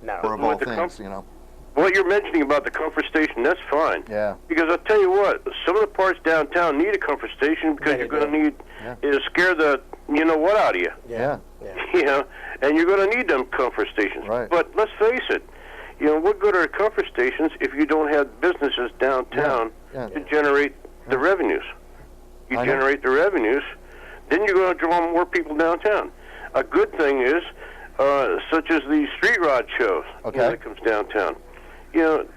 No. of all things, you know. What you're mentioning about the comfort station, that's fine. Yeah. Because I'll tell you what, some of the parts downtown need a comfort station because you're going to need it'll scare the you-know-what out of you. Yeah. You know, and you're going to need them comfort stations. Right. But let's face it, what good are comfort stations if you don't have businesses downtown to generate the revenues? You generate the revenues, then you're going to draw more people downtown. A good thing is, such as the street rod shows that comes downtown. The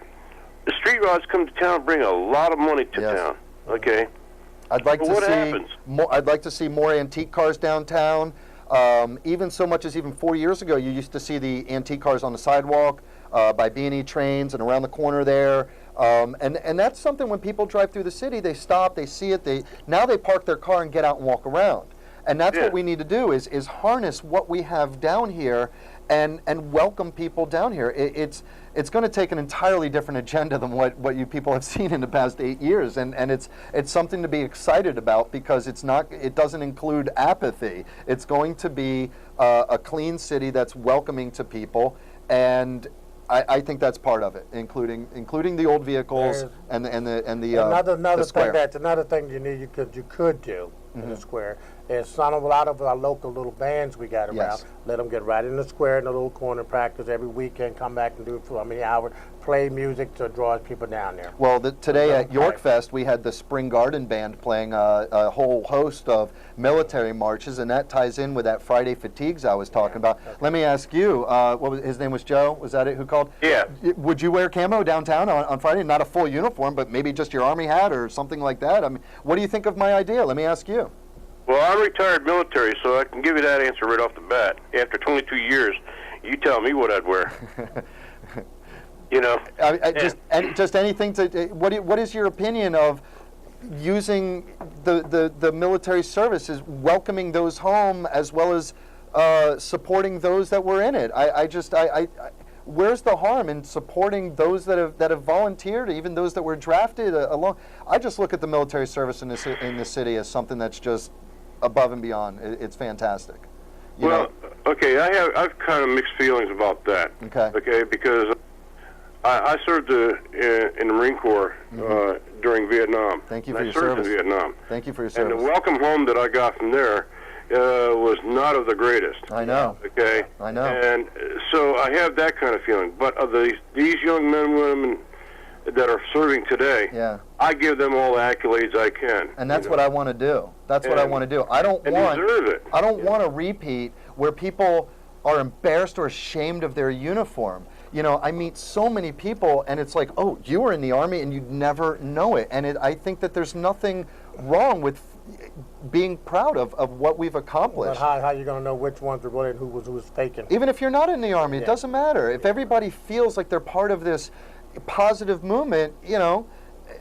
street rods come to town, bring a lot of money to town. Okay. I'd like but to what see happens? more. I'd like to see more antique cars downtown. Even so much as even 4 years ago, you used to see the antique cars on the sidewalk by B&E trains and around the corner there. And that's something when people drive through the city, they stop, they see it. Now they park their car and get out and walk around. And that's what we need to do is harness what we have down here and welcome people down here. It's going to take an entirely different agenda than what you people have seen in the past 8 years, and it's something to be excited about because it doesn't include apathy. It's going to be a clean city that's welcoming to people, and I think that's part of it, including the old vehicles and the another square. thing another thing you could do in the square is a lot of our local little bands we got around. Let them get right in the square in the little corner, practice every weekend, come back and do it for hours, play music to draw people down there. Well, today at Yorkfest we had the Spring Garden Band playing a whole host of military marches, and that ties in with that Friday Fatigues I was talking about. Let me ask you, his name was Joe, was that it, who called? Yeah. Would you wear camo downtown on Friday? Not a full uniform, but maybe just your Army hat or something like that? I mean, what do you think of my idea? Let me ask you. Well, I'm retired military, so I can give you that answer right off the bat. After 22 years, you tell me what I'd wear. Just anything to. What is your opinion of using the military service, is welcoming those home as well as supporting those that were in it? Where's the harm in supporting those that have volunteered, even those that were drafted along? I just look at the military service in the city as something that's just above and beyond. It's fantastic. Okay, I've kind of mixed feelings about that. Okay, because I served in the Marine Corps during Vietnam. Thank you for your service. service. In Vietnam. Thank you for your service. And the welcome home that I got from there was not of the greatest. I know. Okay. I know. And so I have that kind of feeling. But of these young men and women that are serving today, I give them all the accolades I can. And that's what I want to do. That's what I want to do. I don't want a repeat where people are embarrassed or ashamed of their uniform. I meet so many people, and it's like, oh, you were in the Army, and you'd never know it. And I think that there's nothing wrong with being proud of what we've accomplished. But how are you going to know which ones were really and who was faking? Even if you're not in the Army, it doesn't matter. If everybody feels like they're part of this positive movement,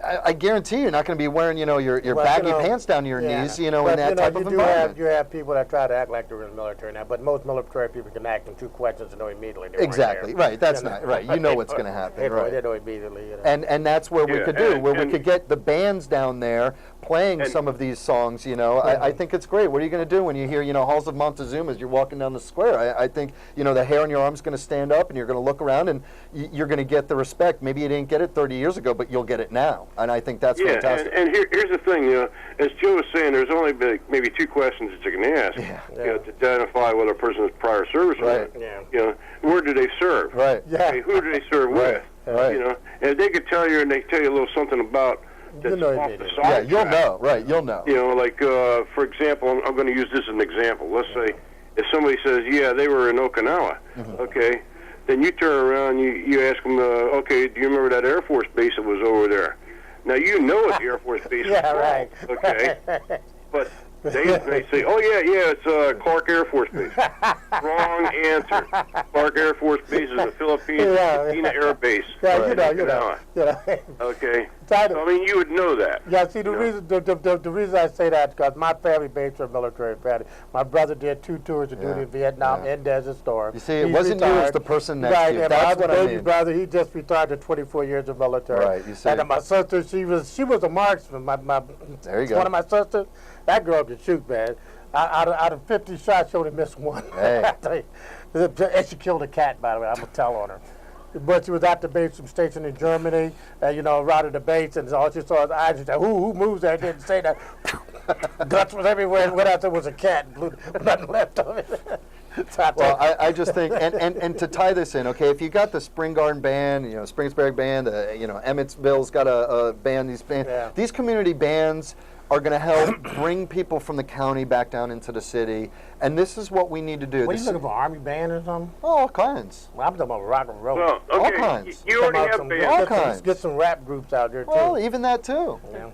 I guarantee you're not going to be wearing, your baggy pants down to your knees, in that type of environment. You have people that try to act like they're in the military now, but most military people can act in 2 questions and know immediately they're exactly right. That's not right. You know what's going to happen, right? They know immediately. And that's where we could do, we could get the bands down there playing some of these songs. I think it's great. What are you going to do when you hear, Halls of Montezuma as you're walking down the square? I think, the hair on your arm's going to stand up, and you're going to look around, and you're going to get the respect. Maybe you didn't get it 30 years ago, but you'll get it now. And I think that's fantastic. And here's the thing, as Joe was saying, there's only maybe 2 questions that you can ask to identify whether a person is prior service or not. Where do they serve? Right. Yeah. Okay, who do they serve with? Right. And if they could tell you, and they tell you a little something about that's off the side. You'll know. Right, you'll know. Like, for example, I'm going to use this as an example. Let's say if somebody says, they were in Okinawa, okay, then you turn around, you ask them, okay, do you remember that Air Force base that was over there? Now, you know what the Air Force base is right. Okay? But they say, oh, it's Clark Air Force Base. Wrong answer. Clark Air Force Base is a Philippines Air Base. Yeah, you know. Okay. So, you would know that. Yeah, see, the reason I say that is because my family base are military family. My brother did 2 tours of duty in Vietnam and Desert Storm. You see, it wasn't you, it was the person next to you. And that's my what baby brother, he just retired to 24 years of military. Right, you see. And my sister, she was a marksman. There you go. One of my sisters, that girl could shoot, man. Out of 50 shots, she only missed 1. Hey. And she killed a cat, by the way. I'm going to tell on her. But she was at the base station in Germany, you know, routed the base, and all she saw was eyes. She said, who moves there? Didn't say that. Guts was everywhere. What I said was a cat. Nothing left of it. Well, I just think, and to tie this in, okay, if you got the Spring Garden Band, you know, Springsbury Band, you know, Emmetsville's got a band, these community bands are going to help bring people from the county back down into the city, and this is what we need to do. What are you looking for, Army Band or something? Oh, all kinds. Well, I'm talking about rock and roll. Well, okay. All kinds. You already have bands. All kinds. Get some rap groups out there, too. Well, even that, too. Yeah.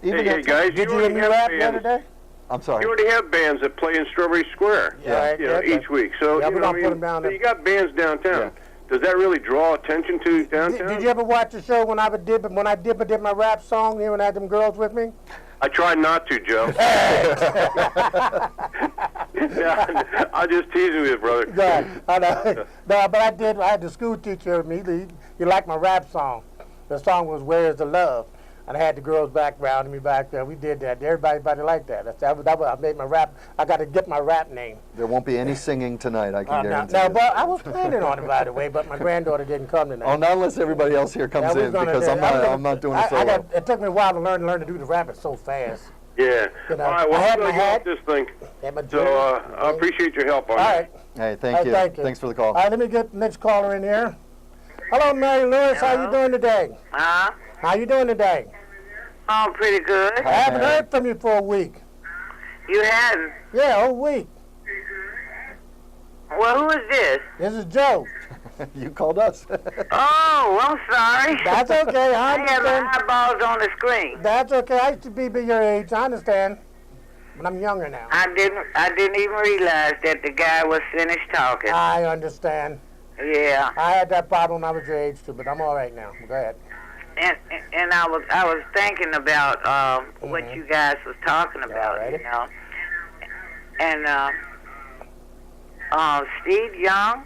Even hey, guys, Did you hear me rap the other day? I'm sorry. You already have bands that play in Strawberry Square each week. So, we're going to put them down there. You got bands downtown. Yeah. Does that really draw attention to downtown? Did you ever watch the show when I did my rap song here when I had them girls with me? I tried not to, Joe. I'm just teasing you, brother. No, but I did. I had the school teacher with me. He liked my rap song. The song was "Where's the Love," and I had the girls back rounding me back there. We did that. Everybody liked that. I made my rap. I got to get my rap name. There won't be any singing tonight. I can guarantee. No, but I was planning on it, by the way. But my granddaughter didn't come tonight. Oh, not unless everybody else here comes in, because I'm not doing it solo. It took me a while to learn to do the rapping so fast. Yeah. You know, all right. Well, I'm going to this thing. So I appreciate your help on that. All right. Hey, thank you. Thanks for the call. All right, let me get the next caller in here. Hello, Mary Lewis. Hello. How you doing today? Huh? How you doing today? Oh, pretty good. I haven't heard from you for a week. You hadn't? Yeah, a whole week. Well, who is this? This is Joe. You called us. Oh, I'm sorry. That's okay. I I have understand. my eyeballs on the screen. That's okay. I used to be your age. I understand. But I'm younger now. I didn't even realize that the guy was finished talking. I understand. Yeah. I had that problem when I was your age too, but I'm all right now. Go ahead. And I was thinking about what you guys was talking about, Alrighty. you know. And Steve Young.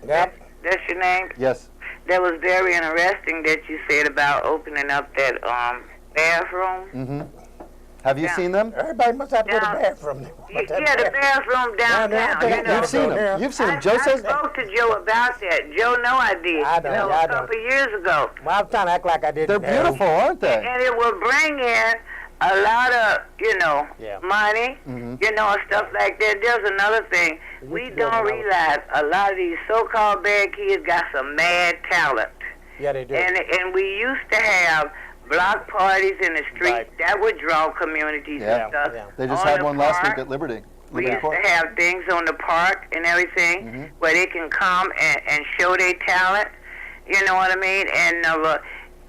Yep. That's your name? Yes. That was very interesting that you said about opening up that bathroom. Mm-hmm. Have you seen them? Everybody must have to go to the bathroom. Yeah, the bathroom downtown. You know. You've seen them. You've seen them. Joe says. I spoke to Joe about that. Joe, know I did. I know. A couple of years ago. Well, I'm trying to act like I didn't. They're beautiful, aren't they? And it will bring in a lot of, money, and stuff like that. There's another thing. We don't realize a lot of these so-called bad kids got some mad talent. Yeah, they do. And we used to have block parties in the street that would draw communities and stuff. Yeah. They just had one last week at Liberty. We used to have things on the park and everything where they can come and show their talent. You know what I mean? And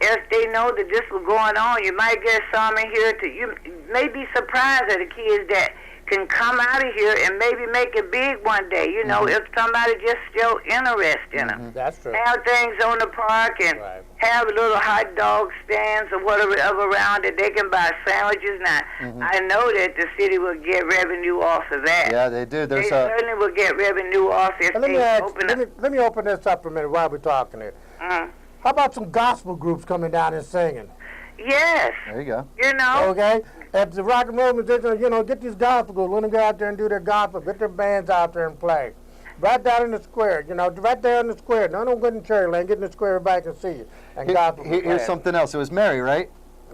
if they know that this was going on, you might get some in here. You may be surprised at the kids that can come out of here and maybe make it big one day. You know, if somebody just show interest in them. That's true. Have things on the park and have little hot dog stands or whatever around that they can buy sandwiches. Now, I know that the city will get revenue off of that. Yeah, they do. They certainly will get revenue off if they open up. Let me open this up for a minute while we're talking here. How about some gospel groups coming down and singing? Yes. There you go. You know. Okay? If the rock and roll musicians, get these gospel groups, let them go out there and do their gospel, get their bands out there and play. Right down in the square, right there in the square. No, don't get in Cherry Lane, get in the square, everybody can see you. And gospel Here's something else. It was Mary, right?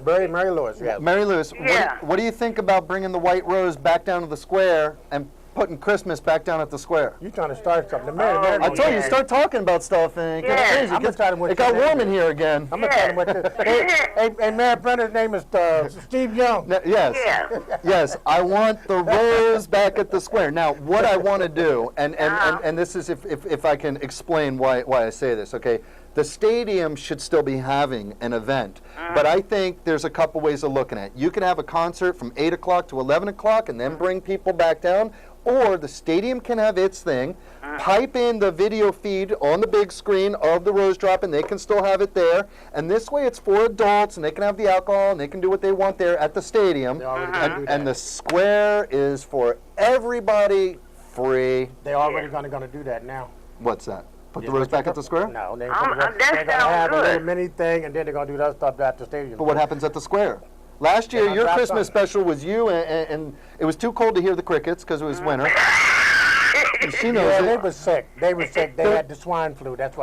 Mary Lewis, yeah. Mary Lewis, what do you think about bringing the White Rose back down to the square and putting Christmas back down at the square? You trying to start something. I told you, start talking about stuff and it got warm in here again. I'm going to tell him what this. Hey, Mayor Brenner's name is Steve Young. Yes. Yeah. Yes, I want the Rose back at the square. Now, what I want to do, and this is if I can explain why I say this, okay? The stadium should still be having an event, but I think there's a couple ways of looking at it. You can have a concert from 8 o'clock to 11 o'clock and then bring people back down, or the stadium can have its thing, pipe in the video feed on the big screen of the Rose Drop, and they can still have it there. And this way it's for adults, and they can have the alcohol, and they can do what they want there at the stadium. And the square is for everybody free. They're already going to do that now. What's that? Put the Rose back at the square? No, they're going to have a little mini thing, and then they're going to do that stuff at the stadium. But what happens at the square? Last year, your Christmas special was you, and it was too cold to hear the crickets because it was winter. She knows Yeah, it. they were sick. They were sick. They had the swine flu. That's why.